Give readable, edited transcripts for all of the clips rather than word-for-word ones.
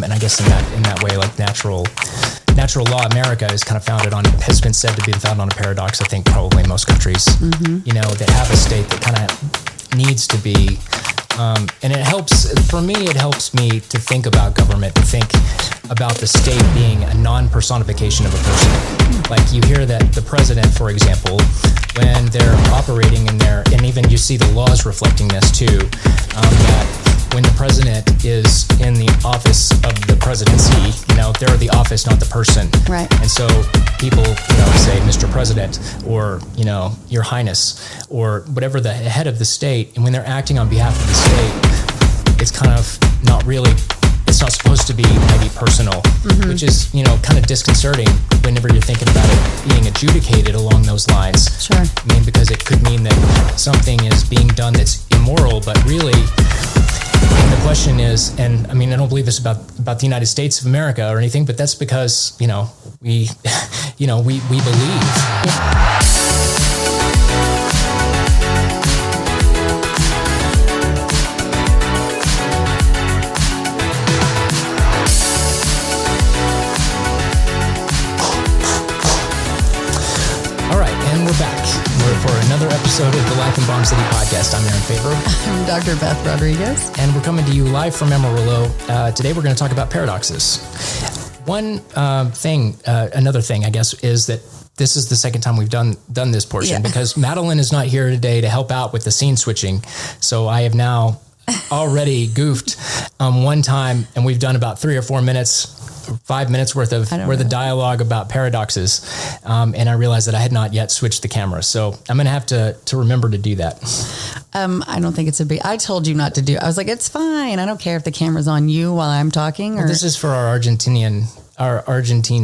And I guess in that way, like natural law, America is kind of has been said to be founded on a paradox. I think probably most countries, that have a state that kind of needs to be, and it helps me to think about government, to think about the state being a non-personification of a person. Like you hear that the president, for example, when they're operating and even you see the laws reflecting this too, that when the president is in the office of the presidency, they're the office, not the person. Right. And so people, say Mr. President or, Your Highness or whatever the head of the state. And when they're acting on behalf of the state, it's kind of not really, it's not supposed to be maybe personal, which is, kind of disconcerting whenever you're thinking about it being adjudicated along those lines. Sure. I mean, because it could mean that something is being done that's immoral, but really, and the question is, and I mean, I don't believe this about the United States of America or anything, but that's because, we believe. All right, and we're back. For another episode of the Life in Bomb City podcast. I'm Aaron Favor. I'm Dr. Beth Rodriguez. And we're coming to you live from Amarillo. Today we're going to talk about paradoxes. Another thing, I guess, is that this is the second time we've done this portion because Madeline is not here today to help out with the scene switching. So I have now already goofed one time, and we've done about 3 or 4 minutes, 5 minutes worth of dialogue about paradoxes. And I realized that I had not yet switched the camera. So I'm going to have to remember to do that. I don't think it's I told you not to do. I was like, it's fine. I don't care if the camera's on you while I'm talking. Or... Well, this is for our Argentine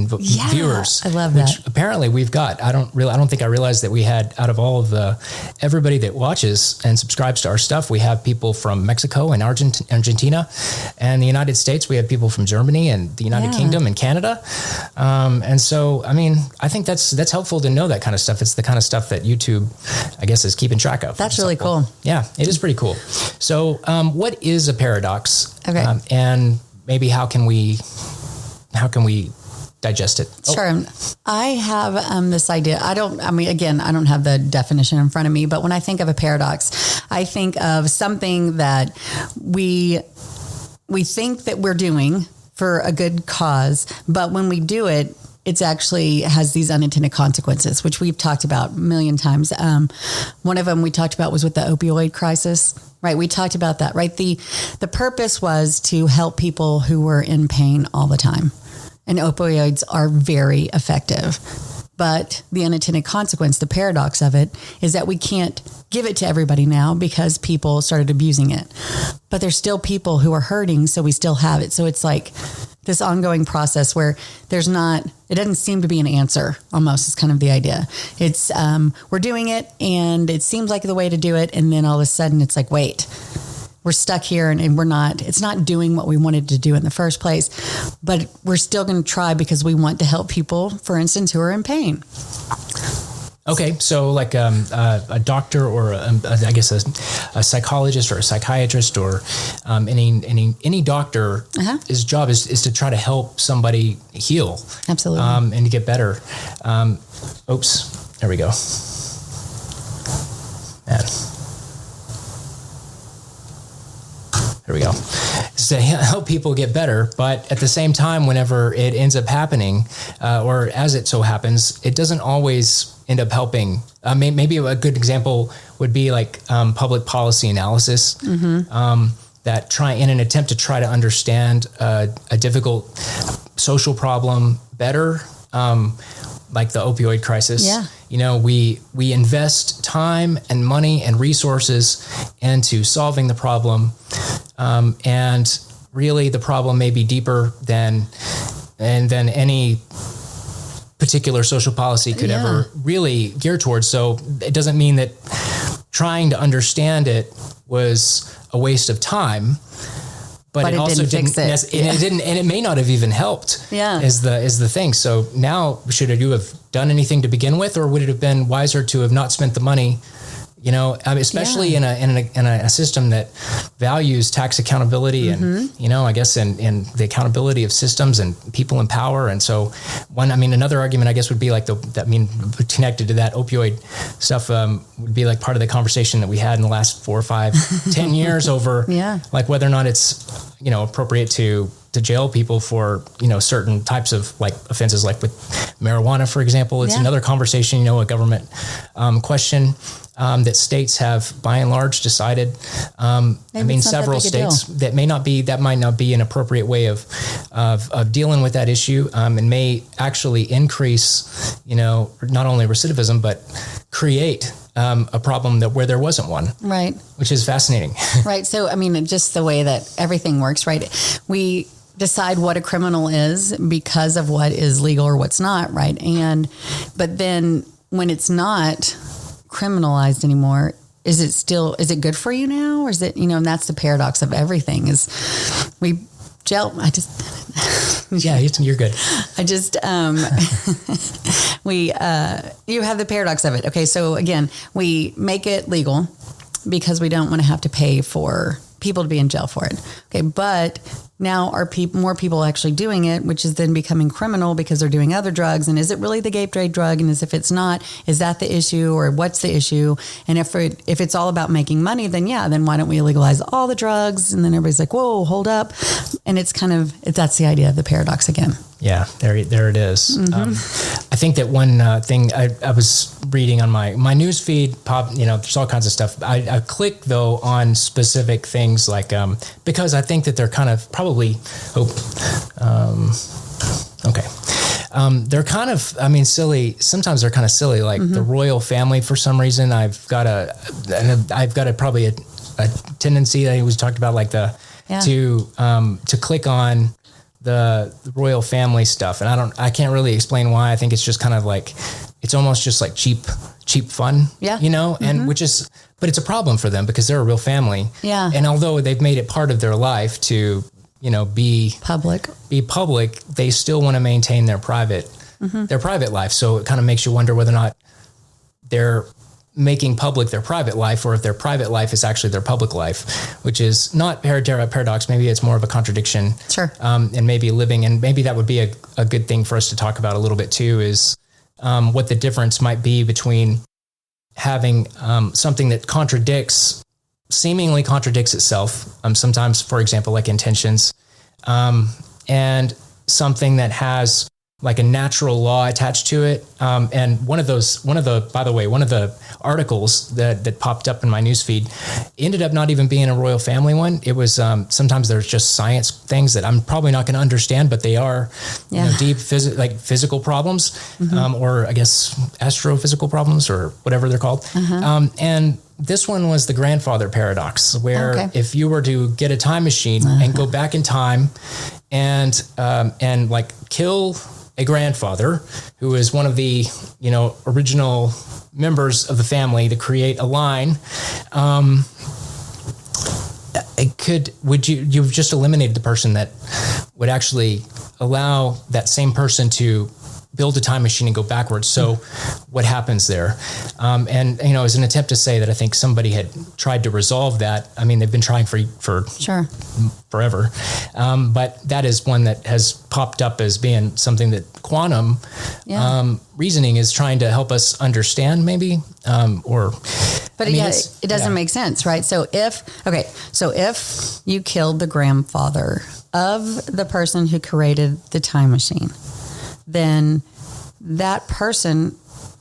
viewers. I love that. Which apparently we've got. I don't think I realized that we had, out of all of everybody that watches and subscribes to our stuff, we have people from Mexico and Argentina and the United States. We have people from Germany and the United Kingdom and Canada. And so, I mean, I think that's helpful to know that kind of stuff. It's the kind of stuff that YouTube, I guess, is keeping track of. That's really cool. Yeah, it is pretty cool. So what is a paradox? Okay. And maybe how can we digest it? Sure. I have this idea. I don't have the definition in front of me, but when I think of a paradox, I think of something that we think that we're doing for a good cause, but when we do it, it's actually has these unintended consequences, which we've talked about a million times. One of them we talked about was with the opioid crisis, right? We talked about that, right? The purpose was to help people who were in pain all the time. And opioids are very effective. But the unintended consequence, the paradox of it, is that we can't give it to everybody now because people started abusing it. But there's still people who are hurting, so we still have it. So it's like this ongoing process where it doesn't seem to be an answer, almost, is kind of the idea. It's, we're doing it, and it seems like the way to do it, and then all of a sudden it's like, wait, we're stuck here and it's not doing what we wanted to do in the first place, but we're still going to try because we want to help people, for instance, who are in pain. Okay. So like a doctor or I guess a psychologist or a psychiatrist or any doctor, his job is to try to help somebody heal. Absolutely. And to get better. There we go. Man. There we go. To help people get better, but at the same time, whenever it ends up happening, or as it so happens, it doesn't always end up helping. Maybe a good example would be like public policy analysis, that in an attempt to try to understand a difficult social problem better, like the opioid crisis. Yeah. We invest time and money and resources into solving the problem. And really the problem may be deeper than any particular social policy could ever really gear towards. So it doesn't mean that trying to understand it was a waste of time, but it also didn't fix it. And it may not have even helped. Yeah. Is the thing. So now, should you have done anything to begin with, or would it have been wiser to have not spent the money, especially in a system that values tax accountability and, I guess in the accountability of systems and people in power. And so another argument I guess would be like connected to that opioid stuff would be like part of the conversation that we had in the last 4 or 5, 10 years over like whether or not it's, appropriate to jail people for, certain types of like offenses, like with marijuana, for example. It's another conversation, a government question that states have by and large decided. Several states that might not be an appropriate way of dealing with that issue, and may actually increase, not only recidivism, but create a problem where there wasn't one. Right. Which is fascinating. Right. So, just the way that everything works, right? We decide what a criminal is because of what is legal or what's not, right? But then when it's not criminalized anymore, is it good for you now? Or is it, and that's the paradox of everything is yeah, you're good. You have the paradox of it. Okay. So again, we make it legal because we don't want to have to pay for people to be in jail for it. Okay. But now are more people actually doing it, which is then becoming criminal because they're doing other drugs. And is it really the gateway drug? And if it's not, is that the issue, or what's the issue? And if it's all about making money, then why don't we legalize all the drugs? And then everybody's like, whoa, hold up. And it's that's the idea of the paradox again. Yeah, there it is. I think that one thing I was reading on my news feed, there's all kinds of stuff. I click though on specific things like because I think that they're kind of probably they're kind of silly. Sometimes they're kind of silly, like the royal family. For some reason, I've got probably a tendency that we talked about, like to click on the royal family stuff, and I can't really explain why. I think it's just kind of like, it's almost just like cheap fun, and but it's a problem for them because they're a real family. Yeah. And although they've made it part of their life to, be public, they still want to maintain their private life. So it kind of makes you wonder whether or not they're making public their private life, or if their private life is actually their public life, which is not paradox. Maybe it's more of a contradiction. Sure. And maybe that would be a good thing for us to talk about a little bit too, is what the difference might be between having something that seemingly contradicts itself, sometimes, for example, like intentions, and something that has like a natural law attached to it. And one of the articles that popped up in my newsfeed ended up not even being a royal family one. It was, sometimes there's just science things that I'm probably not going to understand, but they are deep physical problems, or I guess astrophysical problems, or whatever they're called. And this one was the grandfather paradox, where if you were to get a time machine and go back in time and like kill a grandfather who is one of the, original members of the family to create a line, you've just eliminated the person that would actually allow that same person to build a time machine and go backwards. So what happens there? And, as an attempt to say that I think somebody had tried to resolve that. They've been trying for sure forever. But that is one that has popped up as being something that quantum reasoning is trying to help us understand, maybe, But it doesn't make sense, right? So if you killed the grandfather of the person who created the time machine, then that person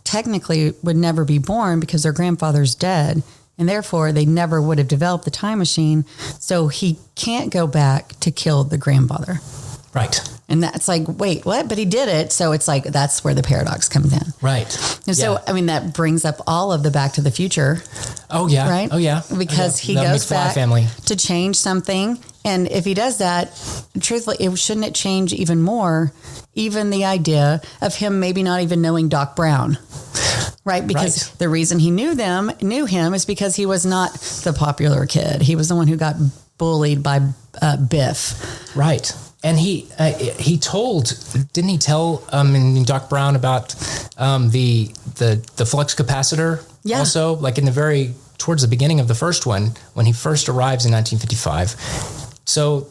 technically would never be born because their grandfather's dead, and therefore they never would have developed the time machine. So he can't go back to kill the grandfather. Right. And that's like, wait, what? But he did it. So it's like, that's where the paradox comes in. Right. And so, that brings up all of the Back to the Future. Oh, yeah. Right? Oh, yeah. Because he goes back to change something. And if he does that, truthfully, shouldn't it change even more, even the idea of him maybe not even knowing Doc Brown? Right? Because the reason he knew him is because he was not the popular kid. He was the one who got bullied by Biff. Right. And didn't he tell Doc Brown about the flux capacitor Yeah. Also, like towards the beginning of the first one, when he first arrives in 1955. So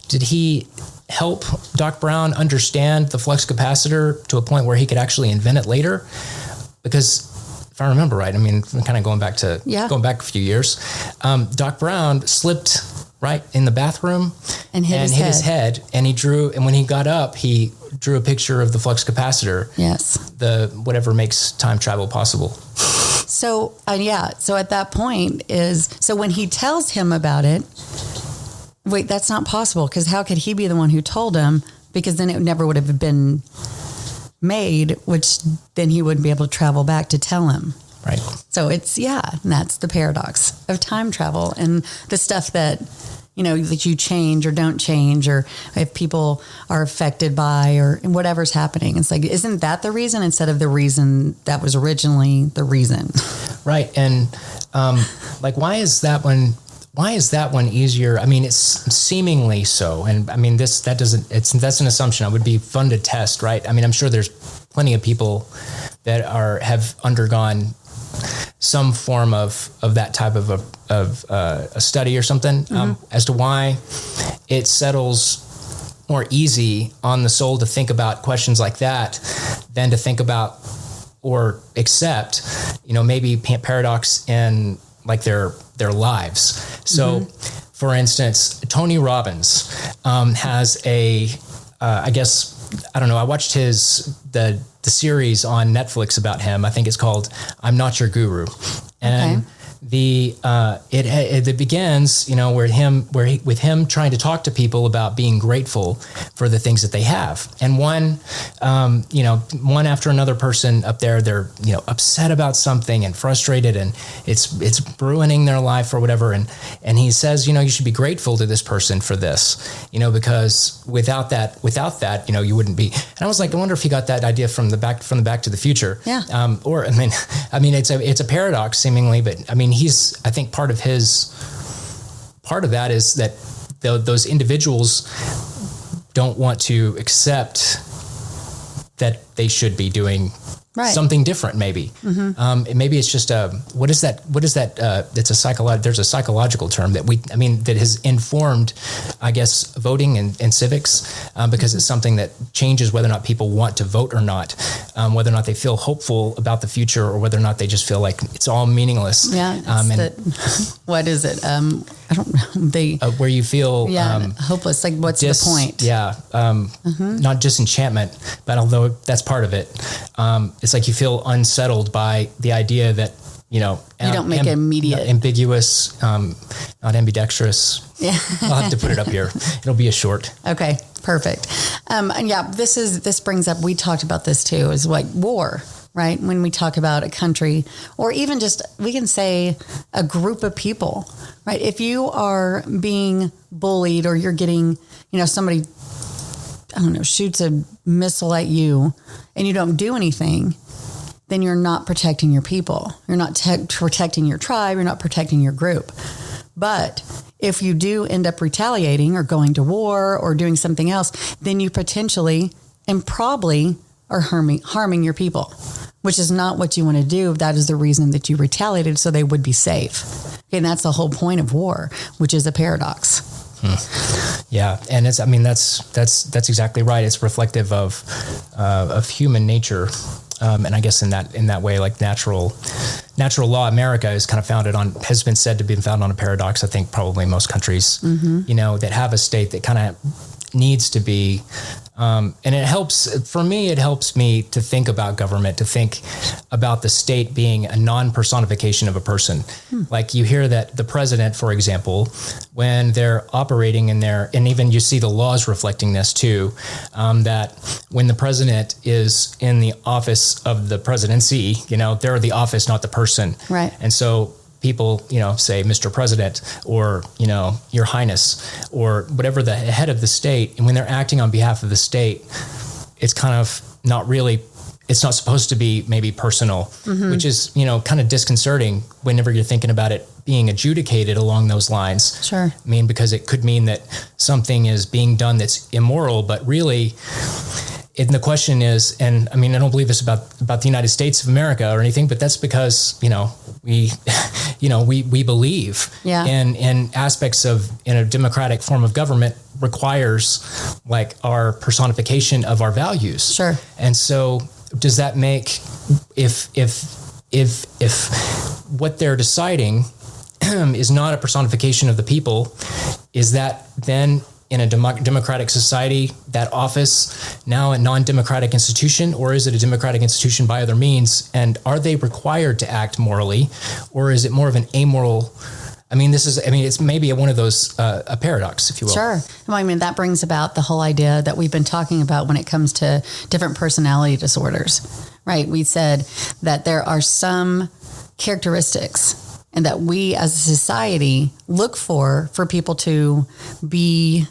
did he help Doc Brown understand the flux capacitor to a point where he could actually invent it later? Because if I remember right, I mean, kind of going back a few years, Doc Brown slipped right in the bathroom and hit his head, and when he got up, he drew a picture of the flux capacitor. Yes. The whatever makes time travel possible. So at that point so when he tells him about it, wait, that's not possible, because how could he be the one who told him? Because then it never would have been made, which then he wouldn't be able to travel back to tell him. Right. So and that's the paradox of time travel, and the stuff that, that you change or don't change, or if people are affected by, or whatever's happening. It's like, isn't that the reason instead of the reason that was originally the reason? Right. And why is that one easier? I mean, it's seemingly so. And I mean, that's an assumption. It would be fun to test, right? I mean, I'm sure there's plenty of people that have undergone some form of that type of a study or something, as to why it settles more easy on the soul to think about questions like that than to think about or accept, maybe paradox in like their lives. So, for instance, Tony Robbins has I watched the series on Netflix about him. I think it's called "I'm Not Your Guru," and it begins, with him trying to talk to people about being grateful for the things that they have. And one after another person up there, they're, upset about something and frustrated, and it's ruining their life or whatever. And he says, you should be grateful to this person for this, because without that, you wouldn't be. And I was like, I wonder if he got that idea from the Back to the Future. Yeah. It's a paradox seemingly, but I mean, I think part of that is that those individuals don't want to accept that they should be doing something different, maybe. Maybe it's just what is that? It's there's a psychological term that has informed, I guess, voting and civics, because it's something that changes whether or not people want to vote or not, whether or not they feel hopeful about the future, or whether or not they just feel like it's all meaningless. Yeah. What is it? I don't know. Where you feel hopeless. Like, what's the point? Yeah. Not disenchantment, but although that's part of it, it's like you feel unsettled by the idea that, you don't make it immediate. Ambiguous, not ambidextrous. Yeah. I'll have to put it up here. It'll be a short. Okay, perfect. This brings up, we talked about this too, is like war, right? When we talk about a country, or even just, we can say a group of people, right? If you are being bullied, or you're getting, somebody, I don't know, shoots a missile at you and you don't do anything, then you're not protecting your people. You're not protecting your tribe. You're not protecting your group. But if you do end up retaliating or going to war or doing something else, then you potentially and probably are harming your people, which is not what you want to do. That is the reason that you retaliated, so they would be safe. Okay, and that's the whole point of war, which is a paradox. Yeah, and that's exactly right. It's reflective of human nature, and I guess in that way, like natural law. America is kind of has been said to be founded on a paradox. I think probably most countries, that have a state that kind of needs to be. And it helps me to think about government, to think about the state being a non-personification of a person. Like you hear that the president, for example, when they're operating and even you see the laws reflecting this too, that when the president is in the office of the presidency, they're the office, not the person. Right. And so people, say Mr. President, or, Your Highness, or whatever the head of the state. And when they're acting on behalf of the state, it's kind of not really, it's not supposed to be maybe personal, which is, kind of disconcerting whenever you're thinking about it being adjudicated along those lines. Sure. I mean, because it could mean that something is being done that's immoral, but really and the question is, and I mean, I don't believe this about the United States of America or anything, but that's because, we believe in aspects of, in a democratic form of government requires like our personification of our values. Sure. And so does that make, if what they're deciding is not a personification of the people, is that then in a democratic society, that office now a non-democratic institution, or is it a democratic institution by other means? And are they required to act morally, or is it more of an amoral? It's maybe one of those, a paradox, if you will. Sure. Well, I mean, that brings about the whole idea that we've been talking about when it comes to different personality disorders, right? We said that there are some characteristics and that we as a society look for people to be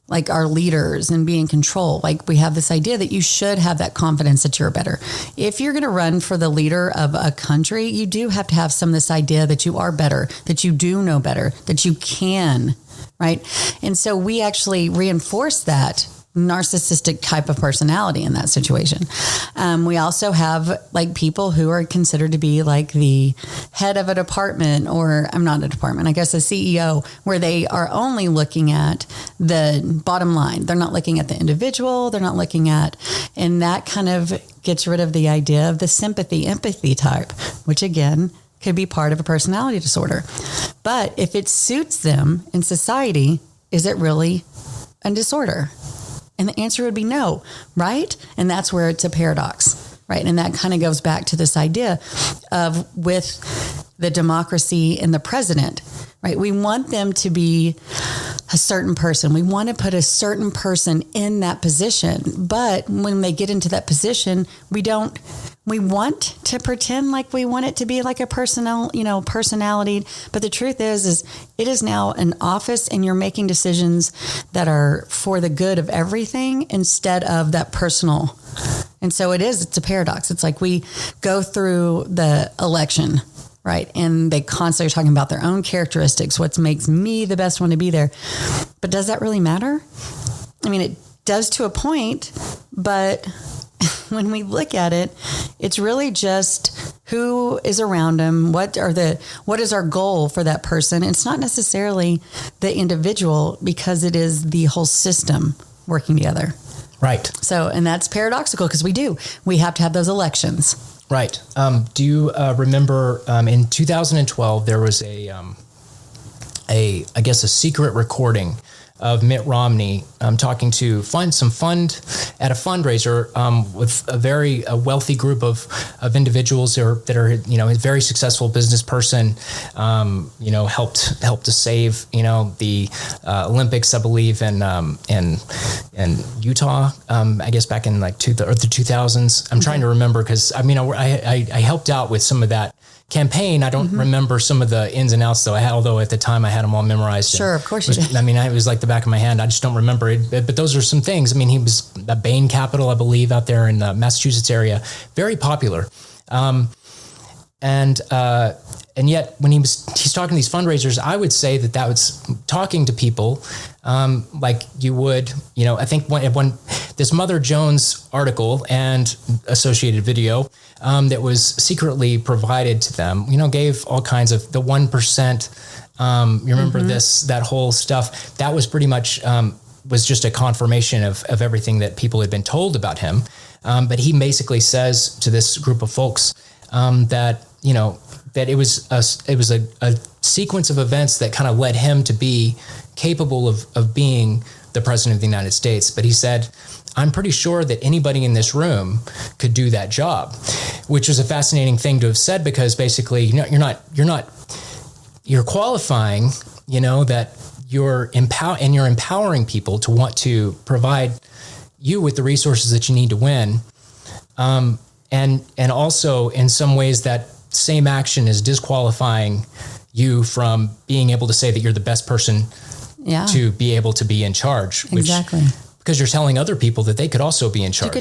like our leaders and be in control. Like we have this idea that you should have that confidence that you're better. If you're going to run for the leader of a country, you do have to have some of this idea that you are better, that you do know better, that you can, right? And so we actually reinforce that narcissistic type of personality in that situation. We also have like people who are considered to be like the head of a department, or I'm not a department, I guess a CEO, where they are only looking at the bottom line. They're not looking at the individual. They're not looking at, and that kind of gets rid of the idea of the sympathy, empathy type, which again, could be part of a personality disorder. But if it suits them in society, is it really a disorder? And the answer would be no, right? And that's where it's a paradox, right? And that kind of goes back to this idea of with the democracy and the president, right? We want them to be a certain person. We want to put a certain person in that position. But when they get into that position, we want to pretend like we want it to be like a personality. But the truth is it is now an office and you're making decisions that are for the good of everything instead of that personal. And so it's a paradox. It's like we go through the election, right? And they constantly are talking about their own characteristics, what makes me the best one to be there. But does that really matter? I mean, it does to a point, but when we look at it, it's really just who is around them. What is our goal for that person? It's not necessarily the individual, because it is the whole system working together. Right. So, and that's paradoxical because we have to have those elections. Right. Do you remember in 2012 there was a secret recording of Mitt Romney talking to at a fundraiser with a very wealthy group of individuals that are a very successful business person, helped to save the Olympics, I believe, in Utah, I guess back in like the 2000s. I'm trying to remember because I helped out with some of that campaign. I don't remember some of the ins and outs though. Although at the time I had them all memorized. Sure, of course you did. It was like the back of my hand. I just don't remember it. But those are some things. He was at Bain Capital, I believe, out there in the Massachusetts area, very popular. And yet when he's talking to these fundraisers, I would say that was talking to people like you would, I think when this Mother Jones article and associated video that was secretly provided to them, gave all kinds of the 1%. You remember that whole stuff that was pretty much was just a confirmation of everything that people had been told about him. But he basically says to this group of folks that it was a sequence of events that kind of led him to be capable of being the president of the United States. But he said, I'm pretty sure that anybody in this room could do that job, which was a fascinating thing to have said, because basically, you're qualifying, that you're empowering people to want to provide you with the resources that you need to win. And also in some ways that same action is disqualifying you from being able to say that you're the best person to be able to be in charge. Exactly. Because you're telling other people that they could also be in charge. You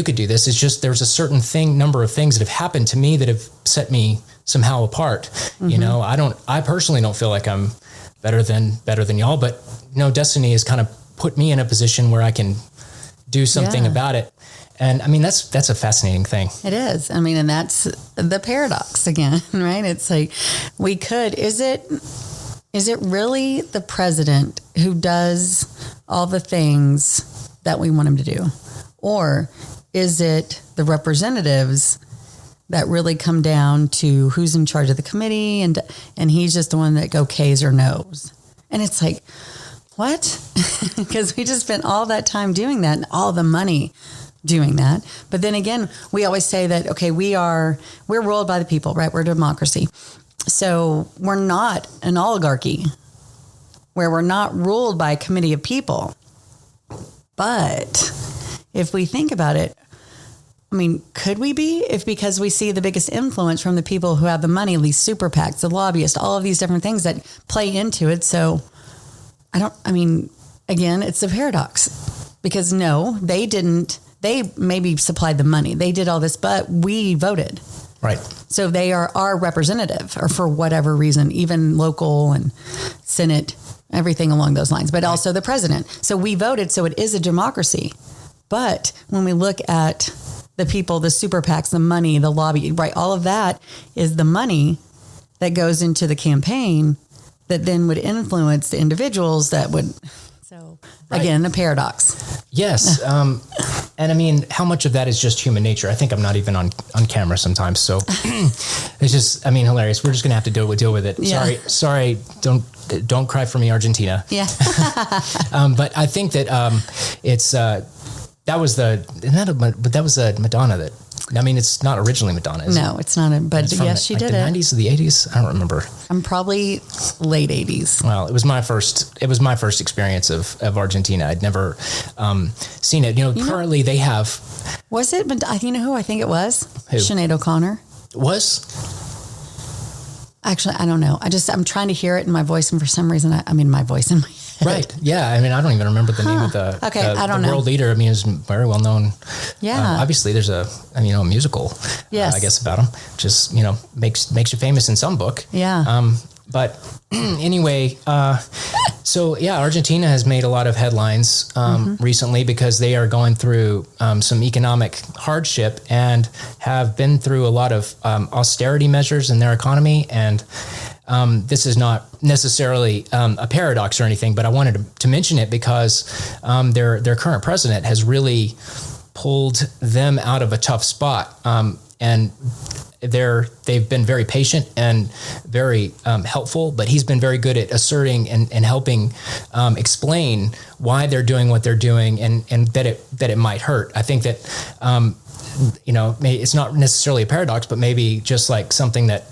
could do this. It's just there's a certain number of things that have happened to me that have set me somehow apart. I personally don't feel like I'm better than y'all, but destiny has kind of put me in a position where I can do something about it. And I mean, that's a fascinating thing. It is. I mean, and that's the paradox again, right? It's like is it really the president who does all the things that we want him to do? Or is it the representatives that really come down to who's in charge of the committee and he's just the one that okays or knows? And it's like, what? Because we just spent all that time doing that and all the money doing that. But then again, we always say that, okay, we're ruled by the people, right? We're a democracy. So we're not an oligarchy where we're not ruled by a committee of people. But if we think about it, I mean, could we be? If because we see the biggest influence from the people who have the money, these super PACs, the lobbyists, all of these different things that play into it. So again, it's a paradox because no, they didn't. They maybe supplied the money. They did all this, but we voted. Right. So they are our representative or for whatever reason, even local and Senate, everything along those lines, but also the president. So we voted. So it is a democracy. But when we look at the people, the super PACs, the money, the lobby, right? All of that is the money that goes into the campaign that then would influence the individuals that would. So again, a paradox. Yes. And I mean, how much of that is just human nature? I think I'm not even on camera sometimes. So it's just, I mean, hilarious. We're just going to have to deal with it. Yeah. Sorry. Don't cry for me, Argentina. Yeah. But I think that that was Madonna that, I mean, it's not originally Madonna, is No, it's not. But yes, she did the it. 90s or the 80s? I don't remember. I'm probably late 80s. Well, it was my first experience of Argentina. I'd never seen it. Currently they have. Was it? But you know who I think it was? Who? Sinead O'Connor. Was? Actually, I don't know. I'm trying to hear it in my voice, and for some reason, my voice in my head. Right. Yeah. I mean, I don't even remember the name of the I don't know. world leader. I mean, he's very well known. Yeah. Obviously, there's a musical. Yes. I guess about him. Just makes you famous in some book. Yeah. But anyway, so yeah, Argentina has made a lot of headlines recently because they are going through some economic hardship and have been through a lot of austerity measures in their economy. And this is not necessarily a paradox or anything, but I wanted to mention it because their current president has really pulled them out of a tough spot. And they've been very patient and very helpful, but he's been very good at asserting and helping explain why they're doing what they're doing and that it might hurt. I think that it's not necessarily a paradox, but maybe just like something that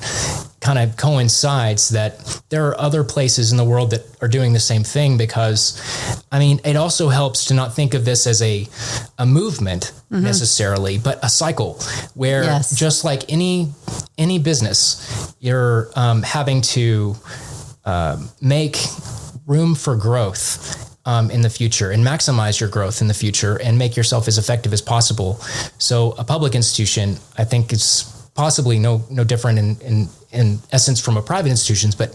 kind of coincides that there are other places in the world that are doing the same thing, because I mean, it also helps to not think of this as a movement necessarily, but a cycle where just like any business, you're having to make room for growth in the future and maximize your growth in the future and make yourself as effective as possible. So a public institution, I think, is possibly no different in essence from a private institution, but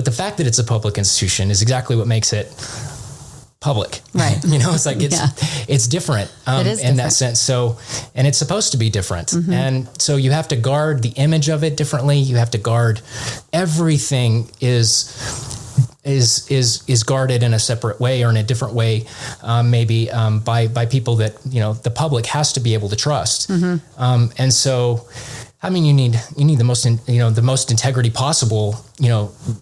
the fact that it's a public institution is exactly what makes it public. Right. It's like it's different in that sense. So, and it's supposed to be different. And so you have to guard the image of it differently. You have to guard everything is guarded in a separate way or in a different way, maybe by people that the public has to be able to trust. And so, I mean, you need the most the most integrity possible.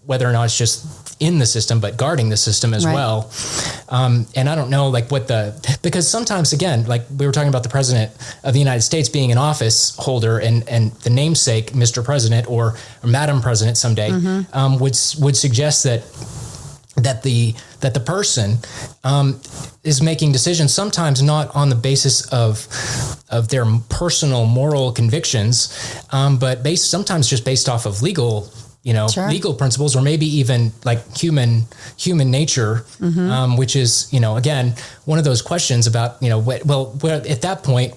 Whether or not it's just in the system, but guarding the system as well. And I don't know, because sometimes, again, like we were talking about the president of the United States being an office holder and the namesake, Mr. President or Madam President someday, would suggest that the person is making decisions sometimes not on the basis of their personal moral convictions, but sometimes just based off of legal principles, or maybe even like human nature, which is, again, one of those questions about, where at that point,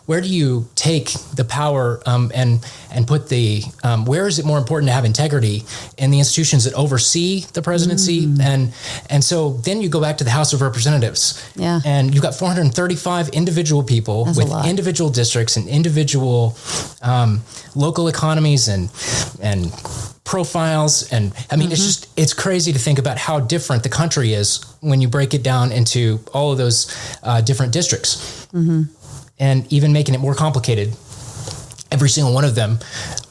where do you take the power and put the, where is it more important to have integrity in the institutions that oversee the presidency? And so then you go back to the House of Representatives, and you've got 435 individual people with individual districts and individual local economies and profiles. And I mean, it's crazy to think about how different the country is when you break it down into all of those different districts. And even making it more complicated. Every single one of them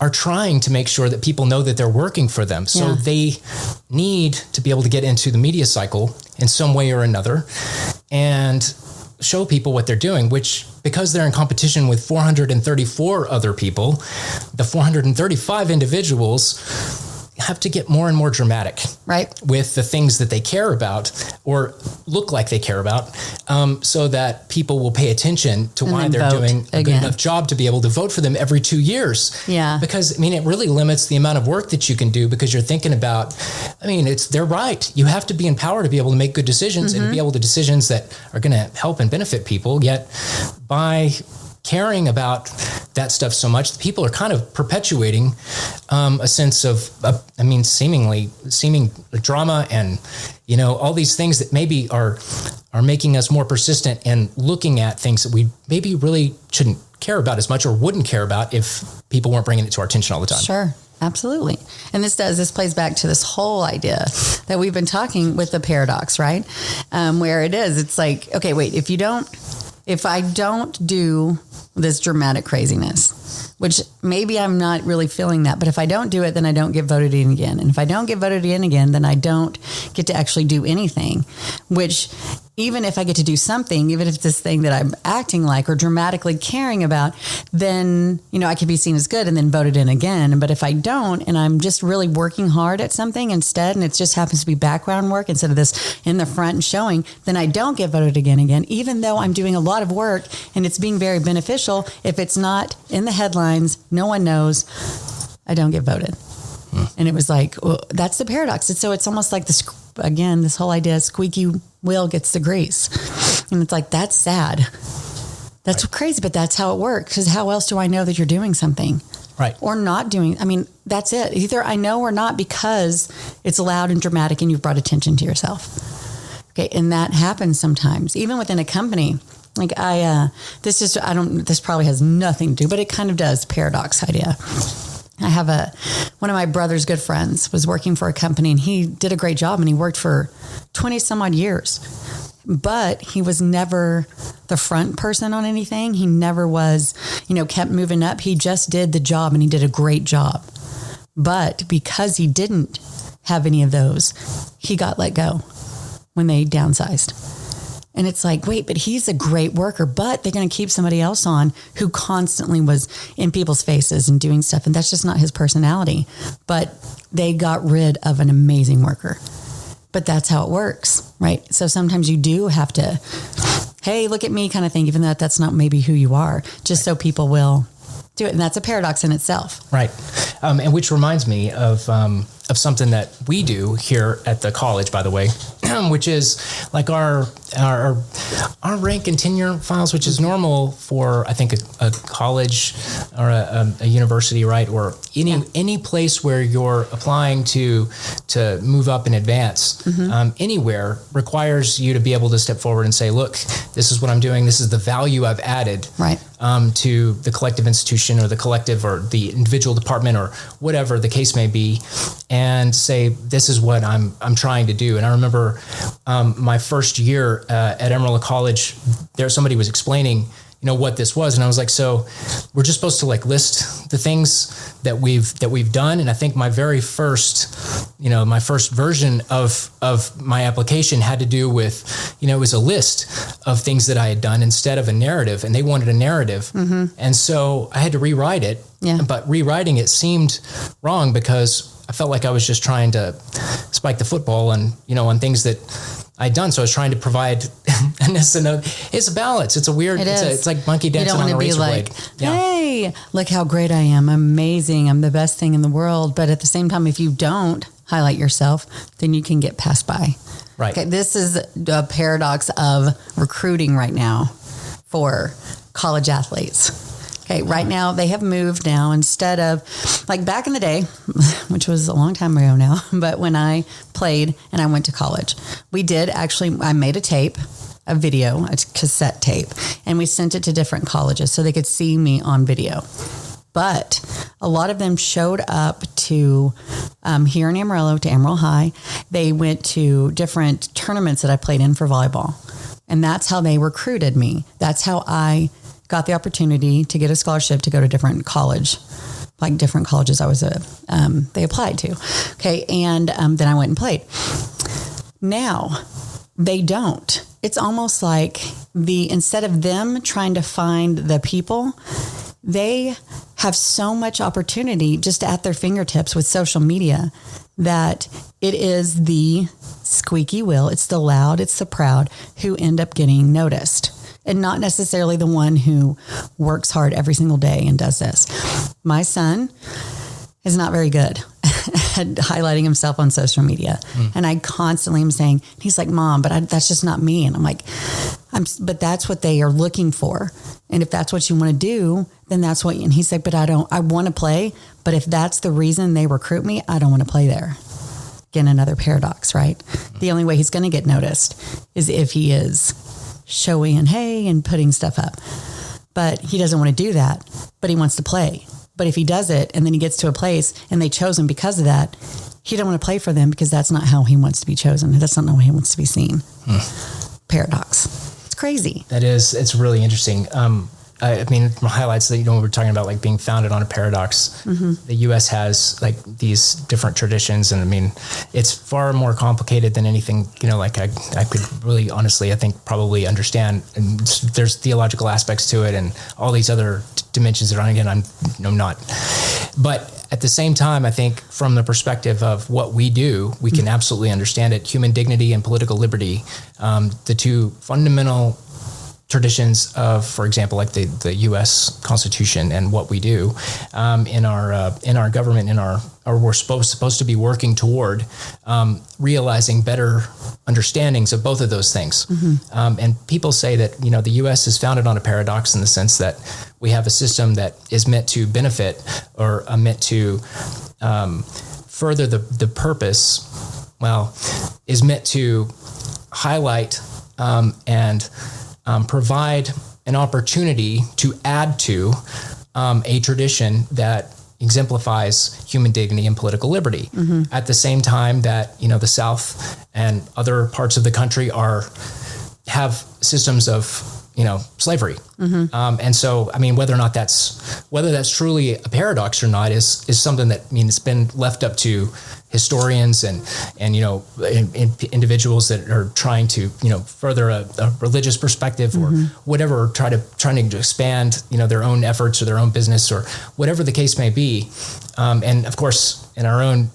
are trying to make sure that people know that they're working for them. So they need to be able to get into the media cycle in some way or another and show people what they're doing, which, because they're in competition with 434 other people, the 435 individuals have to get more and more dramatic, right, with the things that they care about or look like they care about, so that people will pay attention to why they're doing a good enough job to be able to vote for them every 2 years. Yeah. Because, I mean, it really limits the amount of work that you can do, because you're thinking about, I mean, they're right. You have to be in power to be able to make good decisions and to be able to decisions that are going to help and benefit people. Yet by caring about that stuff so much, people are kind of perpetuating a sense of, seeming drama and, all these things that maybe are making us more persistent in looking at things that we maybe really shouldn't care about as much or wouldn't care about if people weren't bringing it to our attention all the time. Sure. Absolutely. And this plays back to this whole idea that we've been talking with the paradox, right? Where it's like, okay, wait, if I don't do this dramatic craziness, which maybe I'm not really feeling that, but if I don't do it, then I don't get voted in again. And if I don't get voted in again, then I don't get to actually do anything, which even if I get to do something, even if it's this thing that I'm acting like or dramatically caring about, then, I could be seen as good and then voted in again. But if I don't, and I'm just really working hard at something instead, and it just happens to be background work instead of this in the front and showing, then I don't get voted again, even though I'm doing a lot of work and it's being very beneficial. If it's not in the headlines, no one knows, I don't get voted. And it was like, well, that's the paradox. So it's almost like this whole idea, squeaky wheel gets the grease. And it's like, that's sad. That's crazy, but that's how it works. Because how else do I know that you're doing something? Right. Or not doing, that's it. Either I know or not, because it's loud and dramatic and you've brought attention to yourself. Okay. And that happens sometimes, even within a company. Like this probably has nothing to do, but it kind of does, paradox idea. I have one of my brother's good friends was working for a company, and he did a great job, and he worked for 20 some odd years, but he was never the front person on anything. He never was, kept moving up. He just did the job, and he did a great job. But because he didn't have any of those, he got let go when they downsized. And it's like, wait, but he's a great worker, but they're going to keep somebody else on who constantly was in people's faces and doing stuff. And that's just not his personality. But they got rid of an amazing worker. But that's how it works, right? So sometimes you do have to, hey, look at me kind of thing, even though that's not maybe who you are, just so people will do it. And that's a paradox in itself. Right. And which reminds me of something that we do here at the college, by the way, which is like our rank and tenure files, which is normal for, I think, a college or a university, right? Or any place where you're applying to move up and advance, anywhere requires you to be able to step forward and say, look, this is what I'm doing. This is the value I've added, right, to the collective institution or the collective or the individual department or whatever the case may be, and say, this is what I'm trying to do. And I remember my first year at Emerald College, somebody was explaining, what this was. And I was like, so we're just supposed to list the things that we've done. And I think my very first, my first version of my application had to do with, it was a list of things that I had done instead of a narrative, and they wanted a narrative. And so I had to rewrite it, but rewriting it seemed wrong because I felt like I was just trying to spike the football and, on things that I'd done. So I was trying to provide, and it's a balance. It's a weird, it's like monkey dancing on a razor blade. Hey, look how great I am. I'm amazing. I'm the best thing in the world. But at the same time, if you don't highlight yourself, then you can get passed by. Right. Okay, this is a paradox of recruiting right now for college athletes. Okay, right now they have moved now, instead of like back in the day, which was a long time ago now, but when I played and I went to college, I made a video, a cassette tape, and we sent it to different colleges so they could see me on video. But a lot of them showed up to here in Amarillo, to Amarillo High. They went to different tournaments that I played in for volleyball. And that's how they recruited me. That's how I got the opportunity to get a scholarship to go to different colleges they applied to. Okay. And then I went and played. Now they don't. It's almost like instead of them trying to find the people, they have so much opportunity just at their fingertips with social media that it is the squeaky wheel, it's the loud, it's the proud who end up getting noticed, and not necessarily the one who works hard every single day and does this. My son is not very good at highlighting himself on social media. And I constantly am saying, he's like, Mom, but that's just not me. And I'm like, but that's what they are looking for. And if that's what you want to do, then that's what, and he's like, but I want to play. But if that's the reason they recruit me, I don't want to play there. Again, another paradox, right? The only way he's going to get noticed is if he is showy and hey, and putting stuff up. But he doesn't want to do that, but he wants to play. But if he does it and then he gets to a place and they chose him because of that, he don't want to play for them because that's not how he wants to be chosen. That's not how he wants to be seen. Paradox. It's crazy. It's really interesting. I mean, from highlights that, we're talking about like being founded on a paradox. The U.S. has like these different traditions. And I mean, it's far more complicated than anything, like I could really honestly, I think probably understand. And there's theological aspects to it and all these other dimensions that I'm not. But at the same time, I think from the perspective of what we do, we can absolutely understand it. Human dignity and political liberty, the two fundamental traditions of, for example, like the U.S. Constitution and what we do in our government, we're supposed to be working toward realizing better understandings of both of those things. And people say that the U.S. is founded on a paradox in the sense that we have a system that is meant to benefit or meant to further the purpose. Well, is meant to highlight and provide an opportunity to add to a tradition that exemplifies human dignity and political liberty. At the same time that, the South and other parts of the country have systems of, slavery. And so, I mean, whether that's truly a paradox or not is something that, it's been left up to historians and individuals that are trying to, further a religious perspective or whatever, trying to expand, their own efforts or their own business or whatever the case may be. And of course, in our own,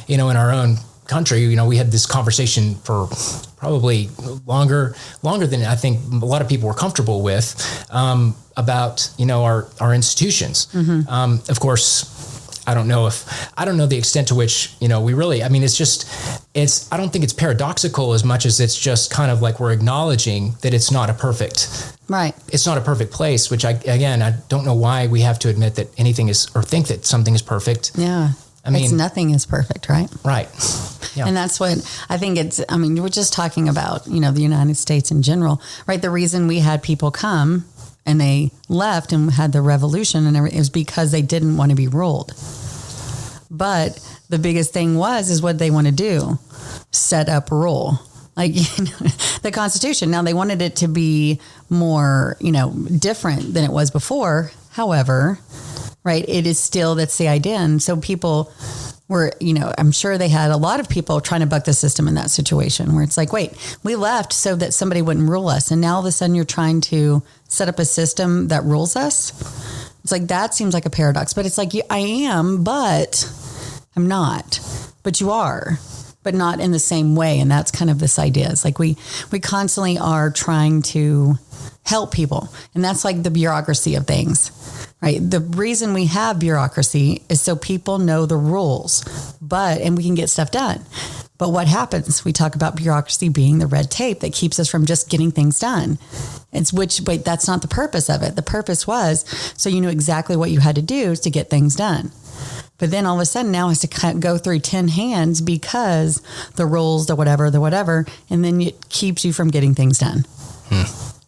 in our own country, we had this conversation for probably longer than I think a lot of people were comfortable with, about, our institutions. Of course, I don't know the extent to which, we really, I don't think it's paradoxical as much as it's just kind of like we're acknowledging that it's not a perfect, right. It's not a perfect place, which I don't know why we have to admit that anything is, or think that something is perfect. Yeah. Nothing is perfect, right? Right. Yeah. And that's what I think we're just talking about, the United States in general, right? The reason we had people come and they left and had the revolution and everything, it was because they didn't want to be ruled. But the biggest thing is what they want to do, set up rule. Like, the Constitution. Now they wanted it to be more, different than it was before. However, right, it is still, that's the idea. And so people were, I'm sure they had a lot of people trying to buck the system in that situation where it's like, wait, we left so that somebody wouldn't rule us. And now all of a sudden you're trying to set up a system that rules us. It's like, that seems like a paradox, but it's like, I am, but I'm not, but you are, but not in the same way. And that's kind of this idea. It's like, we constantly are trying to help people. And that's like the bureaucracy of things, right? The reason we have bureaucracy is so people know the rules, and we can get stuff done. But what happens? We talk about bureaucracy being the red tape that keeps us from just getting things done. Wait, that's not the purpose of it. The purpose was so you knew exactly what you had to do to get things done. But then all of a sudden now it has to go through 10 hands because the rules, the whatever, and then it keeps you from getting things done,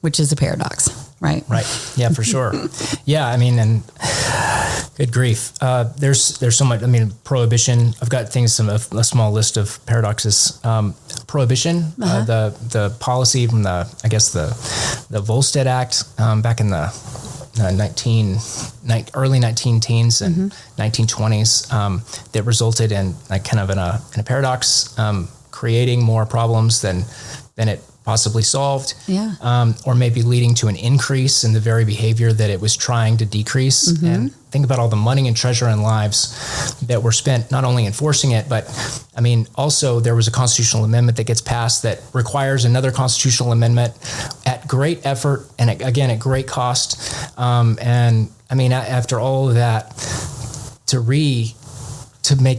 which is a paradox, right? Right. Yeah, for sure. Yeah. I mean, and good grief. There's so much, I mean, prohibition. I've got things, a small list of paradoxes. Prohibition, the policy from the Volstead Act, back in the early 19-teens and 1920s, that resulted in like kind of in a paradox, creating more problems than it possibly solved, or maybe leading to an increase in the very behavior that it was trying to decrease. And think about all the money and treasure and lives that were spent not only enforcing it, but I mean, also there was a constitutional amendment that gets passed that requires another constitutional amendment at great effort and again, at great cost. And I mean, after all of that, to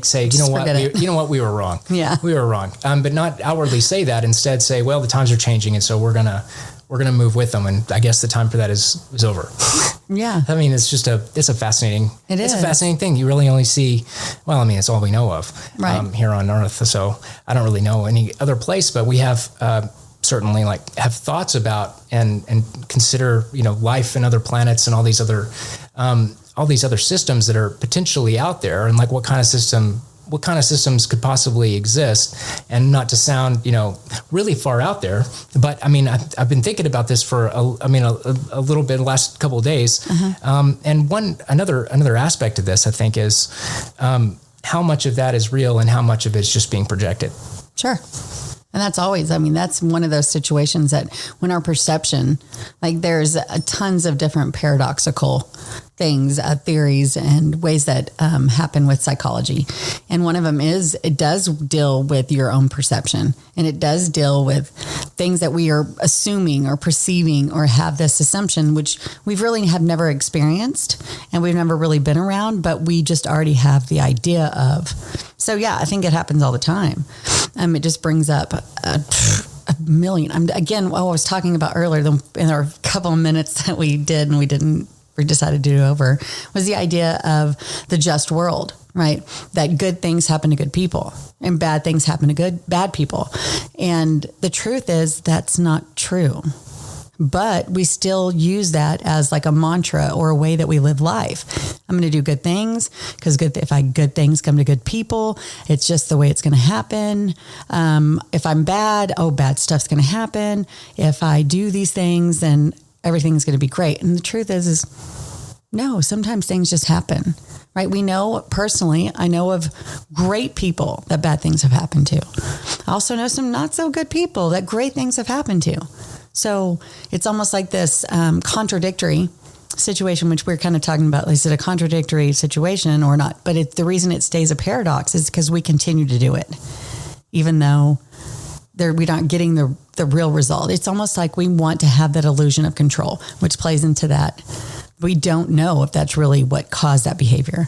say, you know what, we were wrong. Yeah. We were wrong. But not outwardly say that, instead say, well, the times are changing. And so we're going to move with them. And I guess the time for that is over. Yeah. I mean, it's a fascinating thing. You really only see, well, I mean, it's all we know of here on Earth. So I don't really know any other place, but we have, certainly have thoughts about and consider, life and other planets and all these other systems that are potentially out there, and like what kind of systems could possibly exist. And not to sound, really far out there, but I mean, I've been thinking about this for a little bit the last couple of days. And another aspect of this, I think, is how much of that is real and how much of it's just being projected. Sure. And that's one of those situations that when our perception, there's tons of different paradoxical things, theories and ways that happen with psychology. And one of them is it does deal with your own perception, and it does deal with things that we are assuming or perceiving or have this assumption, which we've really have never experienced and we've never really been around, but we just already have the idea of. So yeah, I think it happens all the time. It just brings up a million. I was talking about earlier in our couple of minutes that we did and we decided to do over, was the idea of the just world, right? That good things happen to good people and bad things happen to bad people. And the truth is that's not true. But we still use that as like a mantra or a way that we live life. I'm going to do good things because good things come to good people. It's just the way it's going to happen. If I'm bad, bad stuff's going to happen. If I do these things, then everything's going to be great. And the truth is no, sometimes things just happen, right? We know personally, I know of great people that bad things have happened to. I also know some not so good people that great things have happened to. So it's almost like this contradictory situation, which we're kind of talking about. Is it a contradictory situation or not? But the reason it stays a paradox is because we continue to do it, even though we're not getting the real result. It's almost like we want to have that illusion of control, which plays into that. We don't know if that's really what caused that behavior.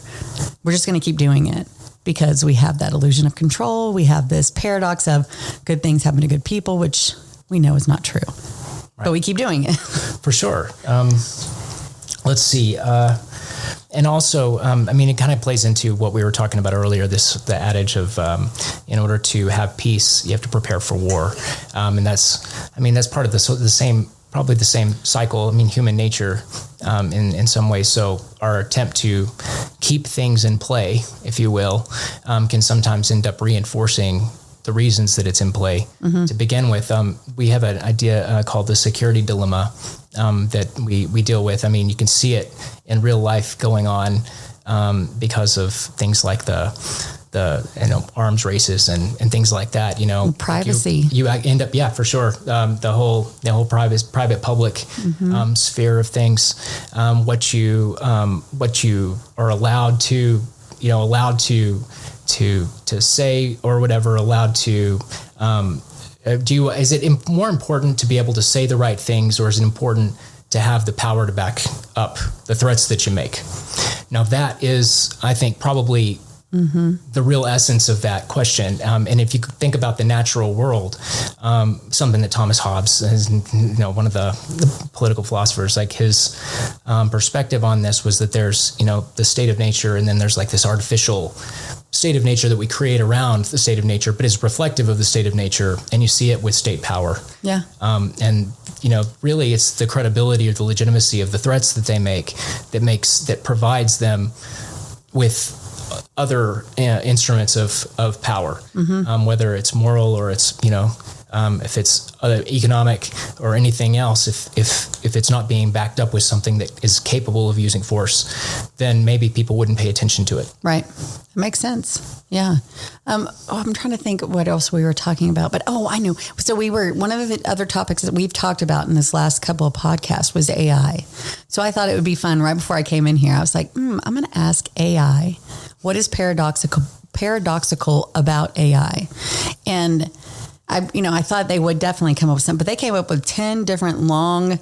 We're just going to keep doing it because we have that illusion of control. We have this paradox of good things happen to good people, which we know is not true. Right. But we keep doing it. For sure. Let's see. And also, it kind of plays into what we were talking about earlier, the adage of, in order to have peace, you have to prepare for war. And that's part of the same, probably the same cycle. Human nature, in some ways. So our attempt to keep things in play, if you will, can sometimes end up reinforcing the reasons that it's in play to begin with. We have an idea called the security dilemma that we deal with. You can see it in real life going on because of things like the arms races and things like that. Privacy. You end up, for sure. The whole private public sphere of things. What you are allowed to say or whatever, allowed to, is it more important to be able to say the right things, or is it important to have the power to back up the threats that you make? Now that is, I think, probably the real essence of that question. And if you think about the natural world, something that Thomas Hobbes is, one of the political philosophers, like his perspective on this was that there's, the state of nature, and then there's like this artificial state of nature that we create around the state of nature, but is reflective of the state of nature. And you see it with state power. Yeah. And really it's the credibility or the legitimacy of the threats that they make that provides them with other instruments of power, whether it's moral or it's, if it's economic or anything else, if it's not being backed up with something that is capable of using force, then maybe people wouldn't pay attention to it. Right. It makes sense. Yeah. I'm trying to think what else we were talking about, but I know. So one of the other topics that we've talked about in this last couple of podcasts was AI. So I thought it would be fun right before I came in here. I was like, I'm going to ask AI, what is paradoxical about AI? And I thought they would definitely come up with some, but they came up with 10 different long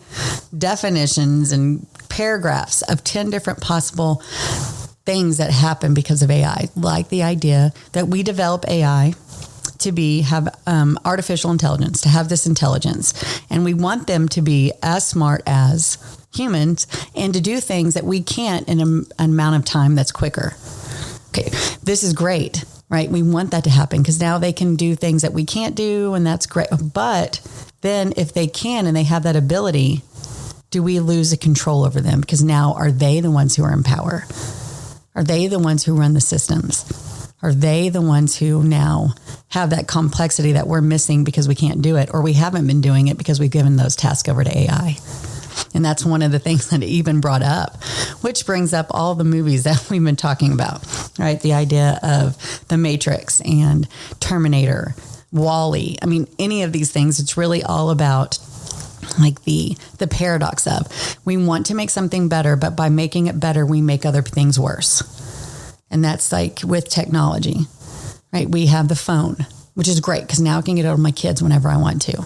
definitions and paragraphs of 10 different possible things that happen because of AI, like the idea that we develop AI to have artificial intelligence, to have this intelligence, and we want them to be as smart as humans and to do things that we can't in an amount of time that's quicker. Okay, this is great. Right. We want that to happen because now they can do things that we can't do. And that's great. But then if they can and they have that ability, do we lose the control over them? Because now are they the ones who are in power? Are they the ones who run the systems? Are they the ones who now have that complexity that we're missing because we can't do it, or we haven't been doing it because we've given those tasks over to AI? And that's one of the things that it even brought up, which brings up all the movies that we've been talking about, right? The idea of The Matrix and Terminator, WALL-E. I mean, any of these things, it's really all about like the paradox of we want to make something better, but by making it better, we make other things worse. And that's like with technology, right? We have the phone, which is great because now I can get it on my kids whenever I want to.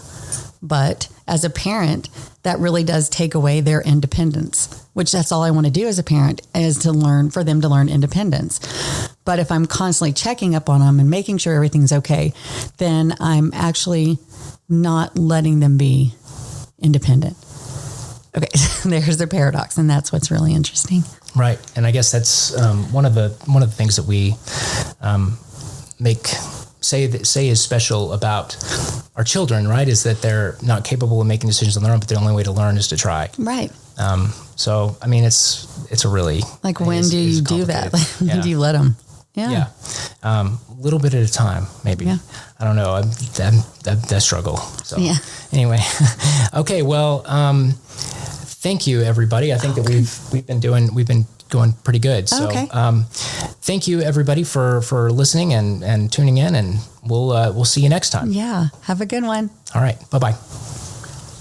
But as a parent, that really does take away their independence, which that's all I want to do as a parent is for them to learn independence. But if I'm constantly checking up on them and making sure everything's okay, then I'm actually not letting them be independent. Okay, there's the paradox, and that's what's really interesting. Right, and I guess that's one of the things that we say is special about our children, right? Is that they're not capable of making decisions on their own, but the only way to learn is to try. Right. So I mean, it's a really like when do you do that? When do you let them? Yeah. A little bit at a time, maybe. Yeah. I don't know. I struggle. So anyway, okay. Well, thank you, everybody. I think that we've been going pretty good. So thank you, everybody, for listening and tuning in, and we'll see you next time. Yeah. Have a good one. All right. Bye-bye.